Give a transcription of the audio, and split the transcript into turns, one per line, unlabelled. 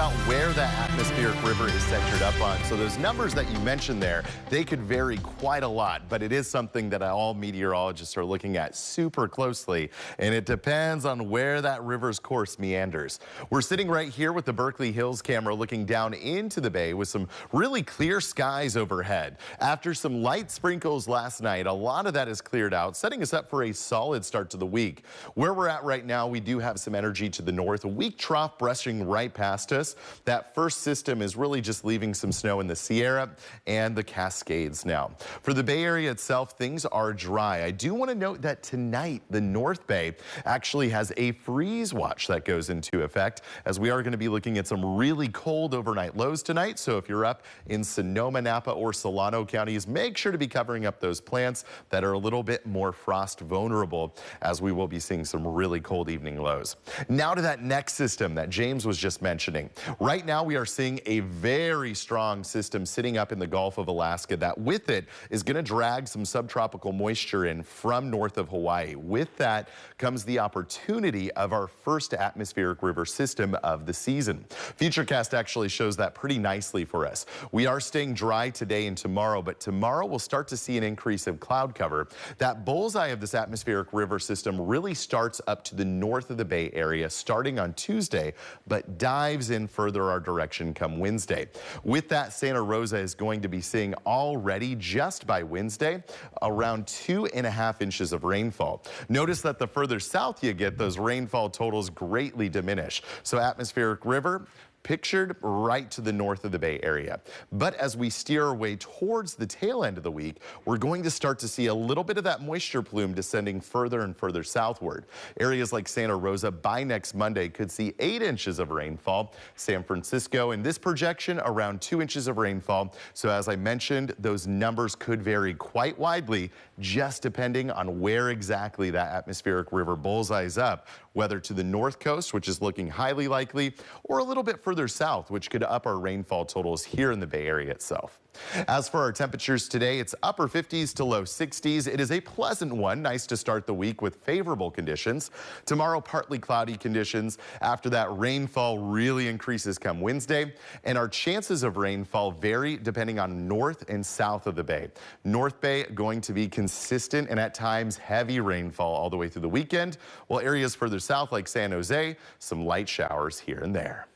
about where that atmospheric river is centered up on. So those numbers that you mentioned there, they could vary quite a lot, but it is something that all meteorologists are looking at super closely, and it depends on where that river's course meanders. We're sitting right here with the Berkeley Hills camera looking down into the bay with some really clear skies overhead. After some light sprinkles last night, a lot of that is cleared out, setting us up for a solid start to the week. Where we're at right now, we do have some energy to the north, a weak trough brushing right past us. That first system is really just leaving some snow in the Sierra and the Cascades now. For the Bay Area itself, things are dry. I do want to note that tonight, the North Bay actually has a freeze watch that goes into effect, as we are going to be looking at some really cold overnight lows tonight. So if you're up in Sonoma, Napa, or Solano counties, make sure to be covering up those plants that are a little bit more frost vulnerable, as we will be seeing some really cold evening lows. Now to that next system that James was just mentioning. Right now we are seeing a very strong system sitting up in the Gulf of Alaska that with it is going to drag some subtropical moisture in from north of Hawaii. With that comes the opportunity of our first atmospheric river system of the season. Futurecast actually shows that pretty nicely for us. We are staying dry today and tomorrow, but tomorrow we'll start to see an increase of cloud cover. That bullseye of this atmospheric river system really starts up to the north of the Bay Area starting on Tuesday, but dives in further our direction come Wednesday. With that, Santa Rosa is going to be seeing already just by Wednesday around 2.5 inches of rainfall. Notice that the further south you get, those rainfall totals greatly diminish. So atmospheric river pictured right to the north of the Bay Area. But as we steer our way towards the tail end of the week, we're going to start to see a little bit of that moisture plume descending further and further southward. Areas like Santa Rosa by next Monday could see 8 inches of rainfall. San Francisco in this projection around 2 inches of rainfall. So as I mentioned, those numbers could vary quite widely, just depending on where exactly that atmospheric river bullseyes up, whether to the north coast, which is looking highly likely, or a little bit further south, which could up our rainfall totals here in the Bay Area itself. As for our temperatures today, it's upper 50s to low 60s. It is a pleasant one. Nice to start the week with favorable conditions. Tomorrow, partly cloudy conditions. After that, rainfall really increases come Wednesday. And our chances of rainfall vary depending on north and south of the bay. North Bay going to be consistent and at times heavy rainfall all the way through the weekend, while areas further south like San Jose, some light showers here and there.